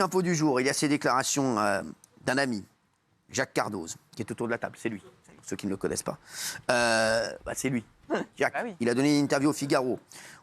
Info du jour, il y a ces déclarations d'un ami, Jacques Cardoz, qui est autour de la table. C'est lui, pour ceux qui ne le connaissent pas. C'est lui, Jacques. Ah oui. Il a donné une interview au Figaro.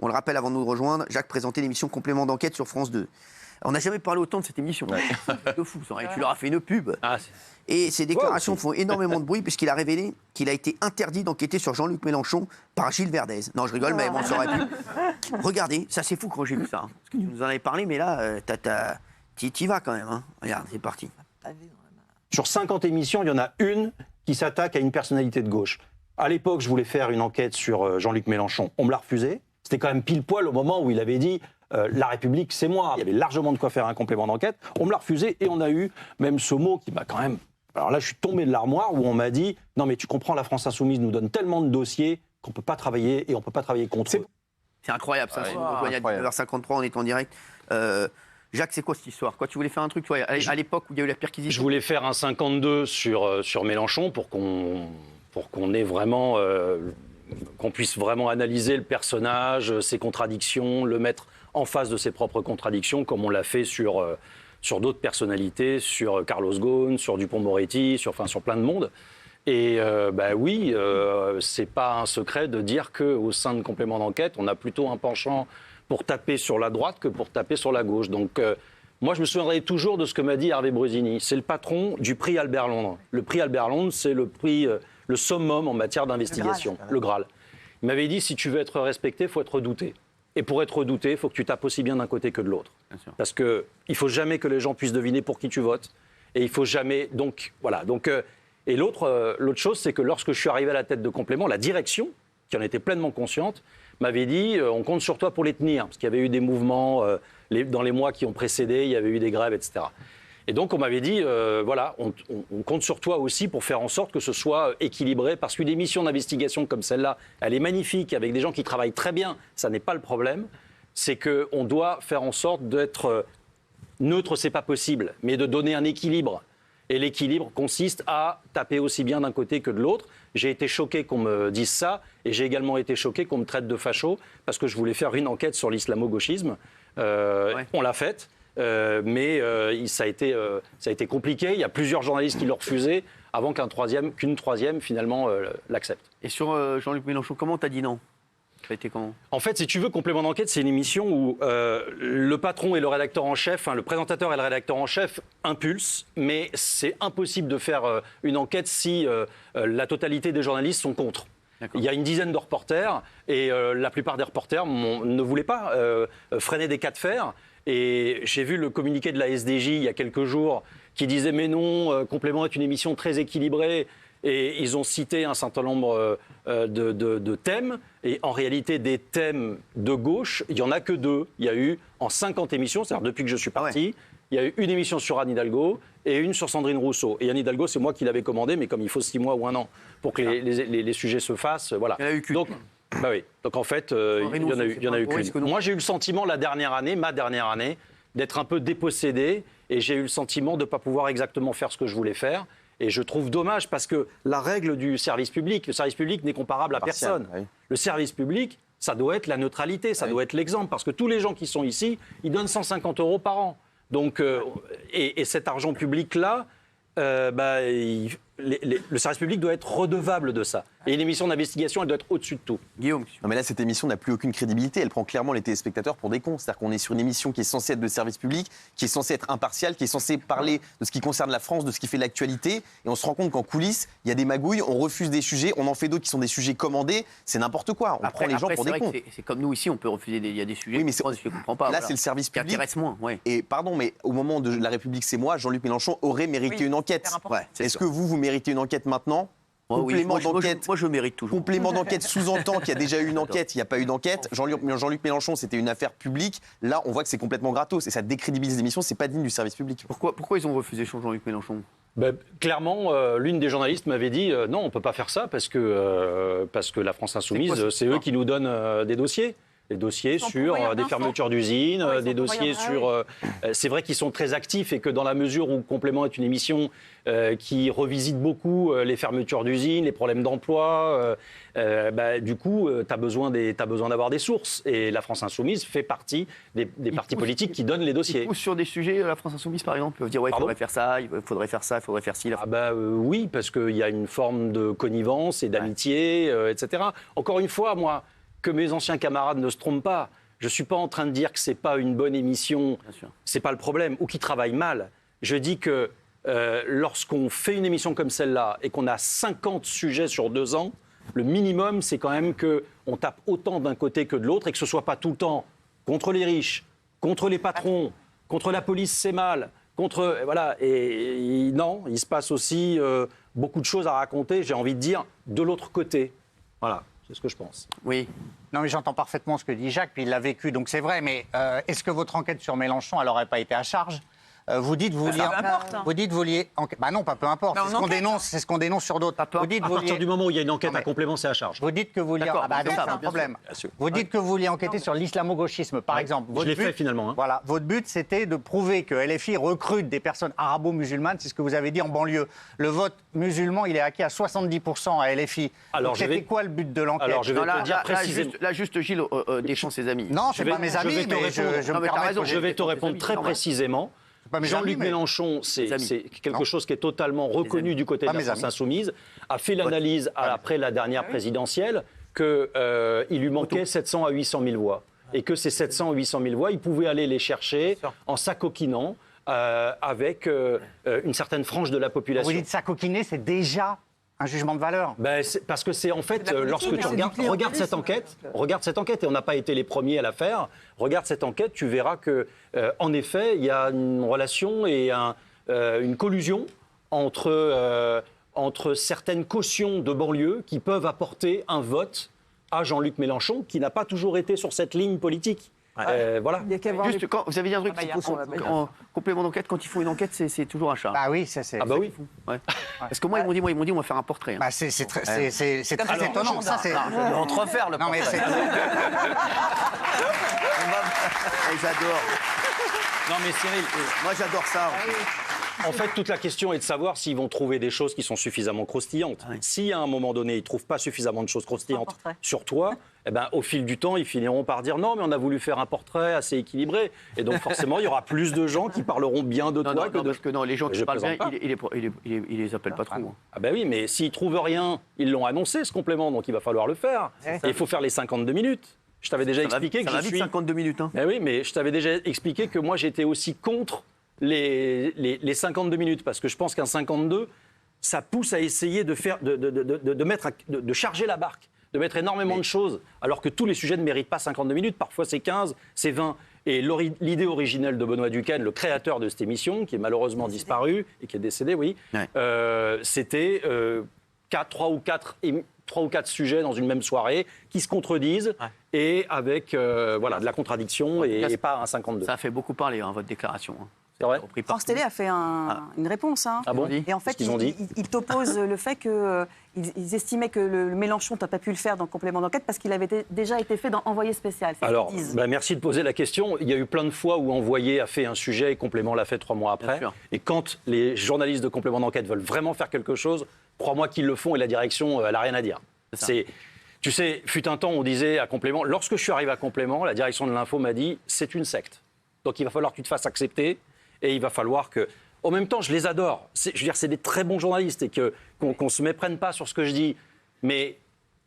On le rappelle avant de nous rejoindre, Jacques présentait l'émission Complément d'enquête sur France 2. On n'a jamais parlé autant de cette émission. C'est de fou, ça. Et tu leur as fait une pub. Et ces déclarations font énormément de bruit puisqu'il a révélé qu'il a été interdit d'enquêter sur Jean-Luc Mélenchon par Gilles Verdez. Non, je rigole, mais on s'aurait pu. Regardez, ça c'est fou quand j'ai vu ça. Parce que tu nous en avais parlé, mais là, t'y vas quand même. Hein. Regarde, c'est parti. Sur 50 émissions, il y en a une qui s'attaque à une personnalité de gauche. À l'époque, je voulais faire une enquête sur Jean-Luc Mélenchon. On me l'a refusé. C'était quand même pile poil au moment où il avait dit la République, c'est moi. Il y avait largement de quoi faire un complément d'enquête. On me l'a refusé et on a eu même ce mot qui m'a quand même... Alors là, je suis tombé de l'armoire où on m'a dit « Non mais tu comprends, la France Insoumise nous donne tellement de dossiers qu'on ne peut pas travailler et on ne peut pas travailler contre eux. » C'est incroyable ça. On est à 19h53, on est en direct. Jacques, c'est quoi cette histoire? Tu voulais faire un truc, toi, à l'époque où il y a eu la perquisition? Je voulais faire un 52 sur Mélenchon pour qu'on ait vraiment... qu'on puisse vraiment analyser le personnage, ses contradictions, le mettre en face de ses propres contradictions, comme on l'a fait sur d'autres personnalités, sur Carlos Ghosn, sur Dupond-Moretti, sur plein de monde. Et oui, c'est pas un secret de dire qu'au sein de Complément d'enquête, on a plutôt un penchant pour taper sur la droite que pour taper sur la gauche. Donc moi, je me souviendrai toujours de ce que m'a dit Hervé Brusini. C'est le patron du prix Albert Londres. Le prix Albert Londres, c'est le prix, le summum en matière d'investigation, le Graal. Il m'avait dit, si tu veux être respecté, il faut être redouté. Et pour être redouté, il faut que tu tapes aussi bien d'un côté que de l'autre. Parce qu'il ne faut jamais que les gens puissent deviner pour qui tu votes. Et il faut jamais... Donc, voilà. Et l'autre chose, c'est que lorsque je suis arrivé à la tête de Complément, la direction, qui en était pleinement consciente, m'avait dit on compte sur toi pour les tenir. Parce qu'il y avait eu des mouvements dans les mois qui ont précédé, il y avait eu des grèves, etc. Et donc on m'avait dit on compte sur toi aussi pour faire en sorte que ce soit équilibré. Parce qu'une émission d'investigation comme celle-là, elle est magnifique, avec des gens qui travaillent très bien, ça n'est pas le problème. C'est qu'on doit faire en sorte d'être neutre, c'est pas possible, mais de donner un équilibre. Et l'équilibre consiste à taper aussi bien d'un côté que de l'autre. J'ai été choqué qu'on me dise ça, et j'ai également été choqué qu'on me traite de facho, parce que je voulais faire une enquête sur l'islamo-gauchisme. On l'a faite, mais ça a été compliqué. Il y a plusieurs journalistes qui l'ont refusé, avant qu'une troisième finalement l'accepte. Et sur Jean-Luc Mélenchon, comment t'as dit non? Ça a été comment? En fait, si tu veux, Complément d'enquête, c'est une émission où le patron et le rédacteur en chef, le présentateur et le rédacteur en chef impulsent, mais c'est impossible de faire une enquête si la totalité des journalistes sont contre. Il y a une dizaine de reporters et la plupart des reporters ne voulaient pas freiner des cas de fer. Et j'ai vu le communiqué de la SDJ il y a quelques jours qui disait « Mais non, Complément est une émission très équilibrée ». Et ils ont cité un certain nombre de thèmes. Et en réalité, des thèmes de gauche, il n'y en a que 2. Il y a eu, en 50 émissions, c'est-à-dire depuis que je suis parti, il y a eu une émission sur Anne Hidalgo et une sur Sandrine Rousseau. Et Anne Hidalgo, c'est moi qui l'avais commandé, mais comme il faut 6 mois ou 1 an pour que les sujets se fassent, voilà. Il y en a eu qu'une. Donc en fait, il y en a eu qu'une. Moi, j'ai eu le sentiment, ma dernière année, d'être un peu dépossédé. Et j'ai eu le sentiment de ne pas pouvoir exactement faire ce que je voulais faire. Et je trouve dommage parce que le service public n'est comparable à personne. Oui. Le service public, ça doit être la neutralité, ça doit être l'exemple. Parce que tous les gens qui sont ici, ils donnent 150 € par an. Donc, et cet argent public-là, le service public doit être redevable de ça. Et une émission d'investigation, elle doit être au-dessus de tout. Guillaume. Non mais là, cette émission n'a plus aucune crédibilité. Elle prend clairement les téléspectateurs pour des cons. C'est-à-dire qu'on est sur une émission qui est censée être de service public, qui est censée être impartiale, qui est censée parler de ce qui concerne la France, de ce qui fait l'actualité. Et on se rend compte qu'en coulisses, il y a des magouilles, on refuse des sujets, on en fait d'autres qui sont des sujets commandés. C'est n'importe quoi. On prend les gens pour des cons. C'est comme nous ici, on peut refuser. Il y a des sujets. Oui, mais je ne comprends pas. Là, c'est le service public. Qui intéresse moins. Ouais. Et pardon, mais au moment de La République, c'est moi, Jean-Luc Mélenchon aurait mérité une enquête. Est-ce que vous méritez une enquête maintenant? Complément d'enquête. Moi, je mérite toujours. Complément d'enquête sous-entend qu'il y a déjà eu une enquête, il n'y a pas eu d'enquête. Jean-Luc Mélenchon, c'était une affaire publique. Là, on voit que c'est complètement gratos et ça décrédibilise l'émission. C'est pas digne du service public. Pourquoi ils ont refusé Jean-Luc Mélenchon? Clairement, l'une des journalistes m'avait dit non, on peut pas faire ça parce que la France Insoumise, c'est eux qui nous donnent des dossiers. des dossiers sur des fermetures d'usines, des dossiers sur... c'est vrai qu'ils sont très actifs et que dans la mesure où Complément est une émission qui revisite beaucoup les fermetures d'usines, les problèmes d'emploi, du coup, tu as besoin d'avoir des sources. Et la France Insoumise fait partie des partis politiques qui donnent les dossiers. Ils poussent sur des sujets, la France Insoumise par exemple, ils peuvent dire il faudrait faire ça, il faudrait faire ça, il faudrait faire ci. Oui, parce qu'il y a une forme de connivence et d'amitié, etc. Encore une fois, moi, que mes anciens camarades ne se trompent pas. Je ne suis pas en train de dire que ce n'est pas une bonne émission, ce n'est pas le problème, ou qu'ils travaillent mal. Je dis que lorsqu'on fait une émission comme celle-là et qu'on a 50 sujets sur 2 ans, le minimum, c'est quand même qu'on tape autant d'un côté que de l'autre et que ce ne soit pas tout le temps contre les riches, contre les patrons, contre la police, c'est mal, contre... Voilà. Et non, il se passe aussi beaucoup de choses à raconter, j'ai envie de dire, de l'autre côté. Voilà. C'est ce que je pense. Oui. Non, mais j'entends parfaitement ce que dit Jacques, puis il l'a vécu, donc c'est vrai. Mais est-ce que votre enquête sur Mélenchon, elle n'aurait pas été à charge ? Vous dites vous vouliez... Vous dites vous vouliez... Bah non, pas peu importe. C'est ce qu'on dénonce sur d'autres. Vous dites, à partir du moment où il y a une enquête à Complément, c'est à charge. Vous dites que vous vouliez... donc c'est un problème. Vous dites que vous vouliez enquêter sur l'islamo-gauchisme, par exemple. Je l'ai fait finalement. Voilà. Votre but, c'était de prouver que LFI recrute des personnes arabo-musulmanes. C'est ce que vous avez dit en banlieue. Le vote musulman, il est acquis à 70% à LFI. Alors, c'était quoi le but de l'enquête ? Alors, je vais te dire précisément. Là, juste Gilles défend ses amis. Non, c'est pas mes amis, mais je vais te répondre très précisément. Jean-Luc Mélenchon, c'est quelque chose qui est totalement reconnu du côté de la France Insoumise, a fait l'analyse après la dernière présidentielle qu'il lui manquait 700 à 800 000 voix. Et que ces 700 à 800 000 voix, il pouvait aller les chercher en s'acoquinant avec une certaine frange de la population. Vous dites s'acoquiner, c'est déjà un jugement de valeur. Parce que c'est en fait, lorsque tu regardes cette enquête, et on n'a pas été les premiers à la faire, regarde cette enquête, tu verras que, en effet, il y a une relation et une collusion entre certaines cautions de banlieue qui peuvent apporter un vote à Jean-Luc Mélenchon, qui n'a pas toujours été sur cette ligne politique. Voilà. Juste, quand vous avez dit un truc, en complément d'enquête, quand ils font une enquête, c'est toujours un charme. Bah oui, c'est. Ah bah oui. Ouais. Parce que moi, ils m'ont dit, on va faire un portrait. Hein. Bah c'est très étonnant. Ça, c'est. On te refaire le portrait. J'adore. Non mais Cyril, moi j'adore ça. En fait, toute la question est de savoir s'ils vont trouver des choses qui sont suffisamment croustillantes. Oui. Si à un moment donné, ils ne trouvent pas suffisamment de choses croustillantes sur toi, au fil du temps, ils finiront par dire non, mais on a voulu faire un portrait assez équilibré. Et donc forcément, il y aura plus de gens qui parleront bien de toi que de... Parce que non, les gens qui parlent bien, ils les appellent pas trop. Hein. Ah ben oui, mais s'ils trouvent rien, ils l'ont annoncé ce complément, donc il va falloir le faire. Et il faut faire les 52 minutes. Je t'avais déjà expliqué que je suis... 52 minutes. Hein. Ben oui, mais je t'avais déjà expliqué que moi, j'étais aussi contre les 52 minutes, parce que je pense qu'un 52, ça pousse à essayer de charger la barque, de mettre énormément de choses, alors que tous les sujets ne méritent pas 52 minutes, parfois c'est 15, c'est 20. Et l'idée originelle de Benoît Duquesne, le créateur de cette émission, qui est malheureusement disparu et qui est décédé, oui, c'était 3 ou 4 sujets dans une même soirée qui se contredisent et avec de la contradiction et pas un 52. Ça a fait beaucoup parler, votre déclaration. France Télé a fait une réponse. Hein. Ah bon ? Et en fait, ils t'opposent le fait qu'ils estimaient que le Mélenchon, tu n'as pas pu le faire dans le complément d'enquête parce qu'il avait déjà été fait dans Envoyé spécial. Alors, merci de poser la question. Il y a eu plein de fois où Envoyé a fait un sujet et Complément l'a fait 3 mois après. Et quand les journalistes de complément d'enquête veulent vraiment faire quelque chose, crois-moi qu'ils le font et la direction, elle n'a rien à dire. Tu sais, fut un temps, on disait à Complément, lorsque je suis arrivé à Complément, la direction de l'info m'a dit, c'est une secte. Donc il va falloir que tu te fasses accepter. Et il va falloir que... En même temps, je les adore. Je veux dire, c'est des très bons journalistes et qu'on ne se méprenne pas sur ce que je dis. Mais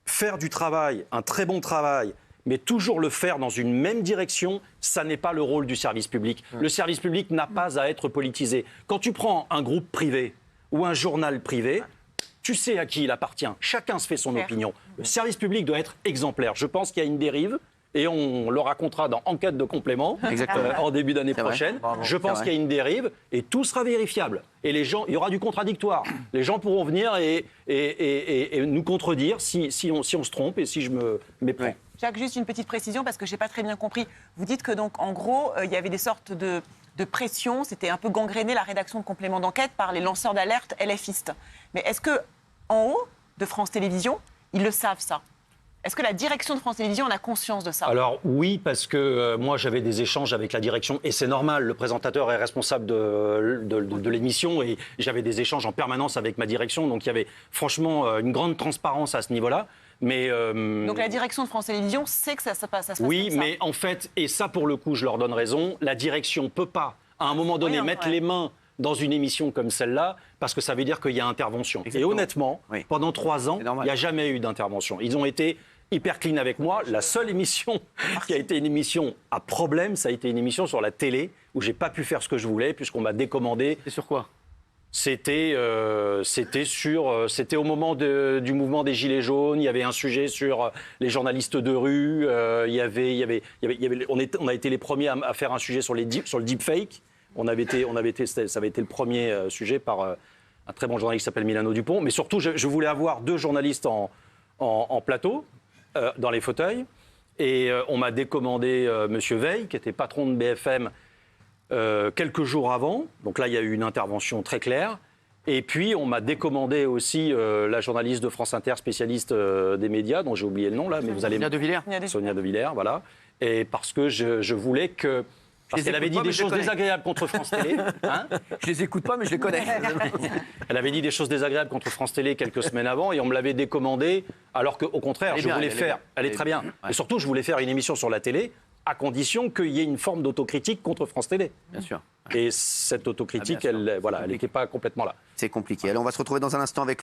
faire du travail, un très bon travail, mais toujours le faire dans une même direction, ça n'est pas le rôle du service public. Le service public n'a pas à être politisé. Quand tu prends un groupe privé ou un journal privé, tu sais à qui il appartient. Chacun se fait son opinion. Le service public doit être exemplaire. Je pense qu'il y a une dérive. Et on le racontera dans Enquête de complément en début d'année prochaine. Je pense qu'il y a une dérive et tout sera vérifiable. Et les gens, il y aura du contradictoire. Les gens pourront venir et nous contredire si on se trompe et si je me méprends. Oui. Jacques, juste une petite précision parce que je n'ai pas très bien compris. Vous dites que donc en gros, il y avait des sortes de pression, c'était un peu gangréné la rédaction de complément d'enquête par les lanceurs d'alerte LFistes. Mais est-ce que en haut de France Télévisions, ils le savent ça ? Est-ce que la direction de France Télévisions en a conscience de ça? Alors oui, parce que moi j'avais des échanges avec la direction et c'est normal, le présentateur est responsable de l'émission et j'avais des échanges en permanence avec ma direction, donc il y avait franchement une grande transparence à ce niveau-là. Mais donc la direction de France Télévisions sait que ça se passe oui, comme ça. mais en fait, et ça pour le coup je leur donne raison, la direction peut pas à un moment donné mettre les mains dans une émission comme celle-là, parce que ça veut dire qu'il y a intervention. Exactement. Et honnêtement, pendant 3 ans, il n'y a jamais eu d'intervention. Ils ont été hyper clean avec moi. La seule émission qui a été une émission à problème, ça a été une émission sur la télé, où j'ai pas pu faire ce que je voulais, puisqu'on m'a décommandé. C'est sur quoi ? C'était au moment du mouvement des Gilets jaunes. Il y avait un sujet sur les journalistes de rue. On a été les premiers à faire un sujet sur le deepfake. Ça avait été le premier sujet par un très bon journaliste qui s'appelle Milano Dupont. Mais surtout, je voulais avoir 2 journalistes en plateau, dans les fauteuils. Et on m'a décommandé Monsieur Veil, qui était patron de BFM quelques jours avant. Donc là, il y a eu une intervention très claire. Et puis, on m'a décommandé aussi la journaliste de France Inter, spécialiste des médias, dont j'ai oublié le nom là, mais vous allez... Sonia De Villers. Sonia De Villers, voilà. Et parce que je voulais que... Parce qu'elle avait dit des choses désagréables contre France Télé. Hein, je les écoute pas, mais je les connais. Elle avait dit des choses désagréables contre France Télé quelques semaines avant et on me l'avait décommandé, alors qu'au contraire, je voulais faire... Elle est très bien. Et surtout, je voulais faire une émission sur la télé, à condition qu'il y ait une forme d'autocritique contre France Télé. Bien sûr. Et cette autocritique, elle n'était pas complètement là. C'est compliqué. Alors, on va se retrouver dans un instant avec